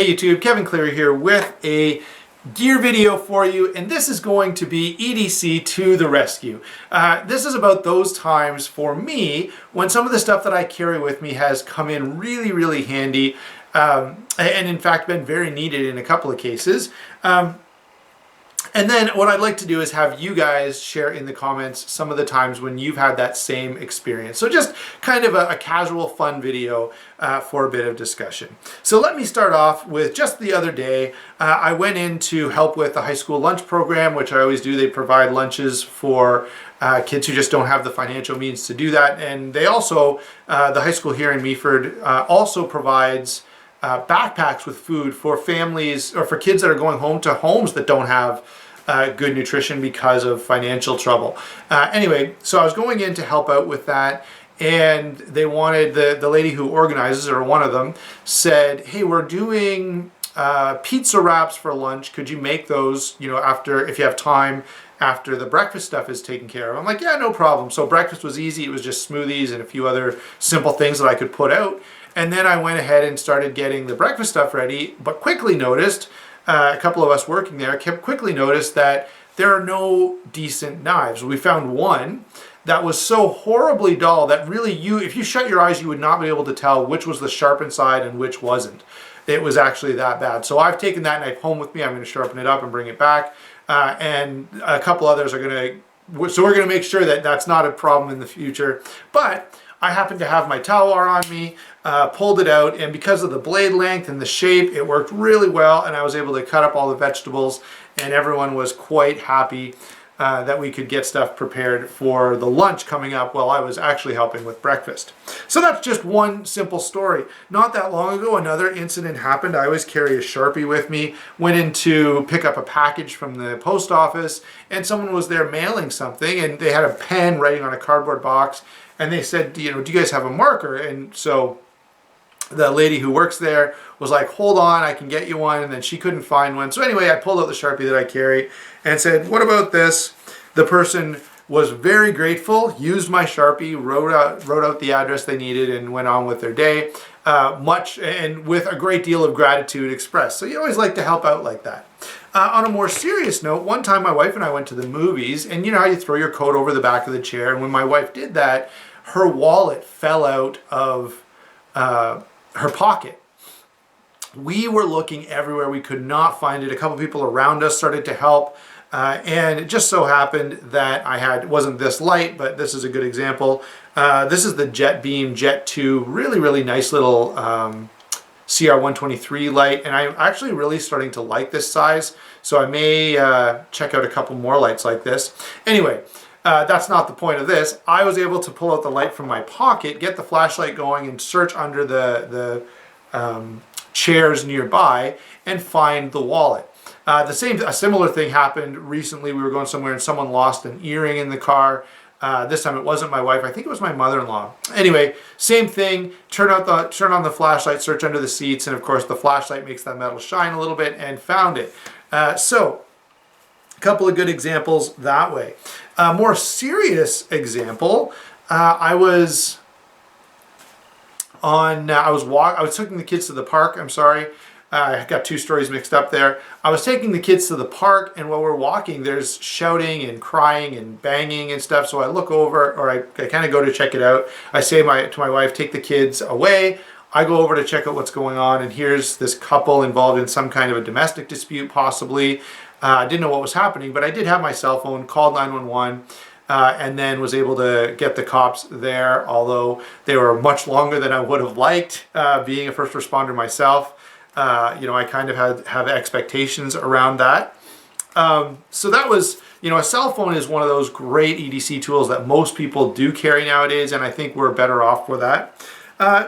Hey YouTube, Kevin Cleary here with a gear video for you, and this is going to be EDC to the rescue. This is about those times for me when some of the stuff that I carry with me has come in really handy, and in fact been very needed in a couple of cases. And then what I'd like to do is have you guys share in the comments some of the times when you've had that same experience. So just kind of a casual fun video for a bit of discussion. So let me start off with just the other day, I went in to help with the high school lunch program, which I always do. They provide lunches for kids who just don't have the financial means to do that. And they also, the high school here in Meaford also provides backpacks with food for families or for kids that are going home to homes that don't have good nutrition because of financial trouble. Anyway, so I was going in to help out with that, and they wanted, the lady who organizes, or one of them, said, hey, we're doing pizza wraps for lunch. Could you make those, you know, after, if you have time, after the breakfast stuff is taken care of? I'm like, yeah, no problem. So breakfast was easy. It was just smoothies and a few other simple things that I could put out. And then I went ahead and started getting the breakfast stuff ready, but quickly noticed, a couple of us working there quickly noticed that there are no decent knives. We found one that was so horribly dull that really if you shut your eyes, you would not be able to tell which was the sharpened side and which wasn't. It was actually that bad. So I've taken that knife home with me. I'm going to sharpen it up and bring it back. And a couple others are going to, so we're going to make sure that that's not a problem in the future. But I happened to have my towel on me, pulled it out, and because of the blade length and the shape, it worked really well, and I was able to cut up all the vegetables, and everyone was quite happy that we could get stuff prepared for the lunch coming up while I was actually helping with breakfast. So that's just one simple story. Not that long ago, another incident happened. I always carry a Sharpie with me, went in to pick up a package from the post office, and someone was there mailing something, and they had a pen writing on a cardboard box, and they said, you know, do you guys have a marker? And so the lady who works there was like, hold on, I can get you one. And then she couldn't find one. So anyway, I pulled out the Sharpie that I carry and said, what about this? The person was very grateful, used my Sharpie, wrote out the address they needed, and went on with their day, much and with a great deal of gratitude expressed. So you always like to help out like that. On a more serious note, one time my wife and I went to the movies, and you know how you throw your coat over the back of the chair, and when my wife did that, her wallet fell out of her pocket. We were looking everywhere. We could not find it. A couple people around us started to help. And it just so happened that it wasn't this light, but this is a good example. This is the Jet Beam Jet 2, really nice little CR123 light. And I'm actually really starting to like this size. So I may check out a couple more lights like this. Anyway, that's not the point of this. I was able to pull out the light from my pocket, get the flashlight going, and search under the chairs nearby and find the wallet. A similar thing happened recently. We were going somewhere and someone lost an earring in the car. This time it wasn't my wife. I think it was my mother-in-law. Anyway, same thing. Turn on the flashlight, search under the seats, and of course the flashlight makes that metal shine a little bit, and found it. So a couple of good examples that way. A more serious example, I was taking the kids to the park. I'm sorry. I got two stories mixed up there. I was taking the kids to the park, and while we're walking, there's shouting and crying and banging and stuff. So I look over, or I kind of go to check it out. I say to my wife, take the kids away. I go over to check out what's going on, and here's this couple involved in some kind of a domestic dispute, possibly. I didn't know what was happening, but I did have my cell phone, called 911, and then was able to get the cops there, although they were much longer than I would have liked, being a first responder myself. You know, I kind of have expectations around that. So that was, you know, a cell phone is one of those great EDC tools that most people do carry nowadays, and I think we're better off for that.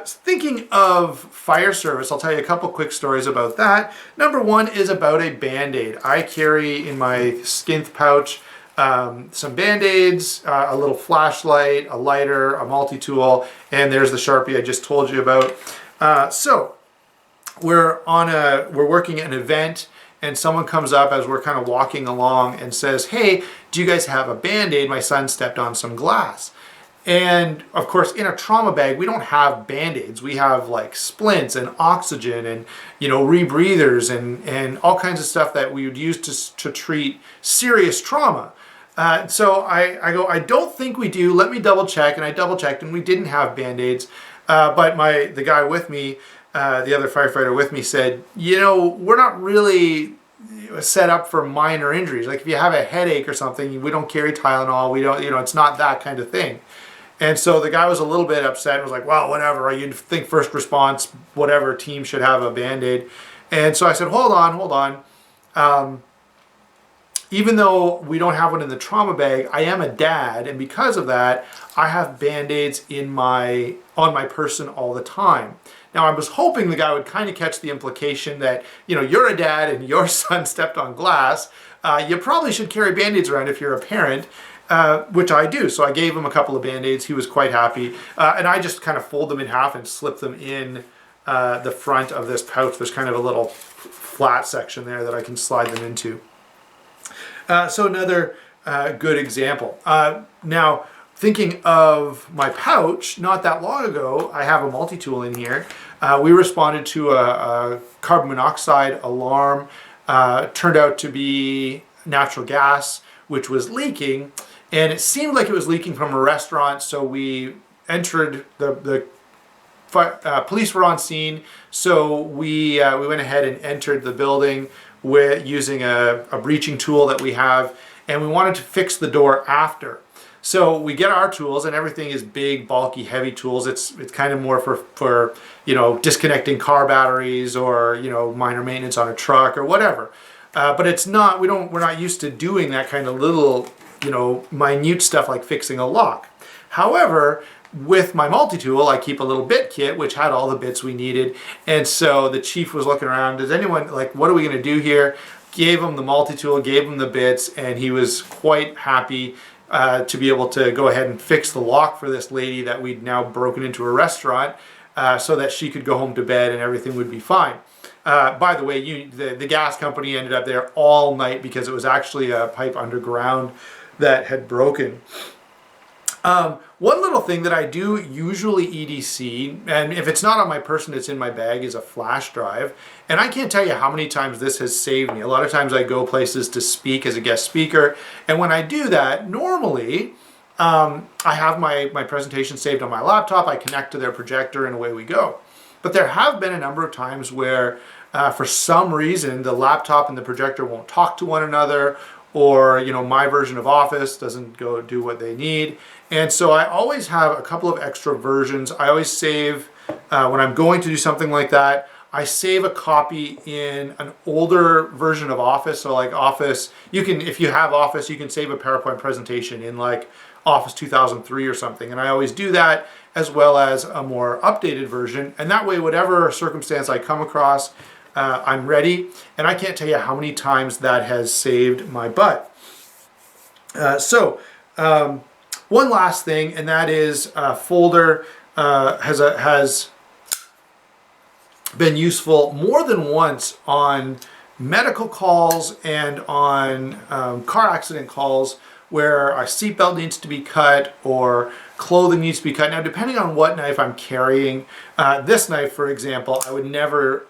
Thinking of fire service, I'll tell you a couple quick stories about that. Number one is about a Band-Aid. I carry in my skinth pouch some Band-Aids, a little flashlight, a lighter, a multi-tool, and there's the Sharpie I just told you about. So we're working at an event, and someone comes up as we're kind of walking along and says, hey, do you guys have a Band-Aid? My son stepped on some glass. And of course, in a trauma bag, we don't have Band-Aids. We have like splints and oxygen and, rebreathers and all kinds of stuff that we would use to treat serious trauma. So I go, I don't think we do. Let me double check. And I double checked, and we didn't have Band-Aids. But the guy with me, the other firefighter with me, said, we're not really set up for minor injuries. Like if you have a headache or something, we don't carry Tylenol. We don't, it's not that kind of thing. And so the guy was a little bit upset and was like, well, whatever, you'd think first response, whatever team should have a Band-Aid. And so I said, hold on. Even though we don't have one in the trauma bag, I am a dad, and because of that, I have Band-Aids on my person all the time. Now, I was hoping the guy would kind of catch the implication that, you're a dad and your son stepped on glass. You probably should carry Band-Aids around if you're a parent, which I do. So I gave him a couple of Band-Aids. He was quite happy. And I just kind of fold them in half and slip them in the front of this pouch. There's kind of a little flat section there that I can slide them into. So another good example. Now, thinking of my pouch, not that long ago, I have a MultiTool in here. We responded to a carbon monoxide alarm. Turned out to be natural gas, which was leaking. And it seemed like it was leaking from a restaurant, so we entered the police were on scene, so we went ahead and entered the building using a breaching tool that we have, and we wanted to fix the door after. So we get our tools, and everything is big, bulky, heavy tools. It's kind of more for disconnecting car batteries or minor maintenance on a truck or whatever. But it's not. We're not used to doing that kind of little minute stuff like fixing a lock. However, with my MultiTool, I keep a little bit kit which had all the bits we needed, and so the chief was looking around. Does anyone what are we going to do here? Gave him the MultiTool, gave him the bits, and he was quite happy to be able to go ahead and fix the lock for this lady that we'd now broken into a restaurant, so that she could go home to bed and everything would be fine. By the way, the gas company ended up there all night because it was actually a pipe underground that had broken. One little thing that I do usually EDC, and if it's not on my person, it's in my bag, is a flash drive. And I can't tell you how many times this has saved me. A lot of times I go places to speak as a guest speaker, and when I do that, normally I have my presentation saved on my laptop, I connect to their projector, and away we go. But there have been a number of times where for some reason the laptop and the projector won't talk to one another, or my version of Office doesn't go do what they need. And so I always have a couple of extra versions. I always save, when I'm going to do something like that, I save a copy in an older version of Office. So like Office, if you have Office, you can save a PowerPoint presentation in like Office 2003 or something. And I always do that, as well as a more updated version. And that way, whatever circumstance I come across, I'm ready. And I can't tell you how many times that has saved my butt. One last thing, and that is a folder has been useful more than once on medical calls and on car accident calls where a seatbelt needs to be cut or clothing needs to be cut. Now, depending on what knife I'm carrying, this knife, for example, I would never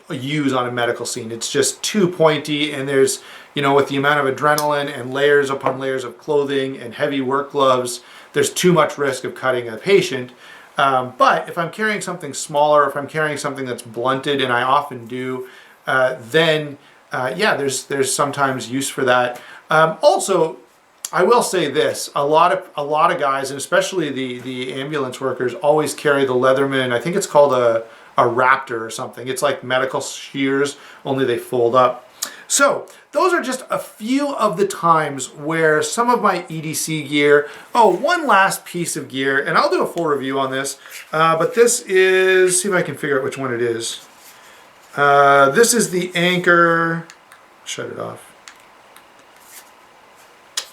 use on a medical scene. It's just too pointy, and there's, with the amount of adrenaline and layers upon layers of clothing and heavy work gloves, there's too much risk of cutting a patient. But if I'm carrying something smaller, if I'm carrying something that's blunted, and I often do, then there's sometimes use for that. Also, I will say this: a lot of guys, and especially the ambulance workers, always carry the Leatherman. I think it's called a Raptor or something. It's like medical shears, only they fold up. So those are just a few of the times where some of my EDC gear. Oh, one last piece of gear, and I'll do a full review on this, but this is, see if I can figure out which one it is. This is the Anchor, shut it off.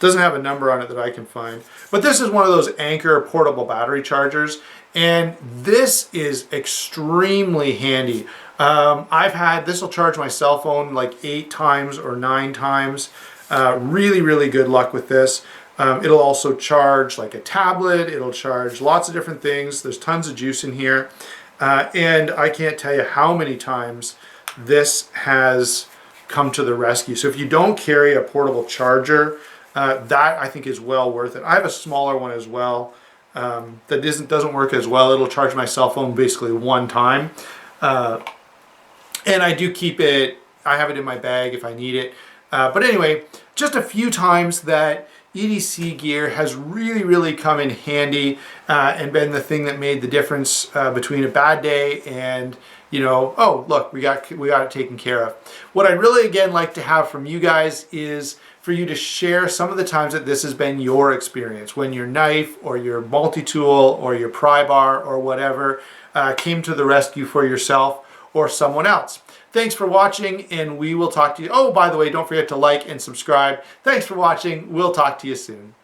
Doesn't have a number on it that I can find, but this is one of those Anchor portable battery chargers, and this is extremely handy. This will charge my cell phone like 8 times or 9 times. Really, really good luck with this. It'll also charge like a tablet. It'll charge lots of different things. There's tons of juice in here. And I can't tell you how many times this has come to the rescue. So if you don't carry a portable charger, that I think is well worth it. I have a smaller one as well that doesn't work as well. It'll charge my cell phone basically one time. And I do keep it, I have it in my bag if I need it. But anyway, just a few times that EDC gear has really come in handy and been the thing that made the difference between a bad day and, you know, oh look, we got it taken care of. What I'd really again like to have from you guys is for you to share some of the times that this has been your experience, when your knife or your multi-tool or your pry bar or whatever came to the rescue for yourself or someone else. Thanks for watching, and we will talk to you. Oh, by the way, don't forget to like and subscribe. Thanks for watching. We'll talk to you soon.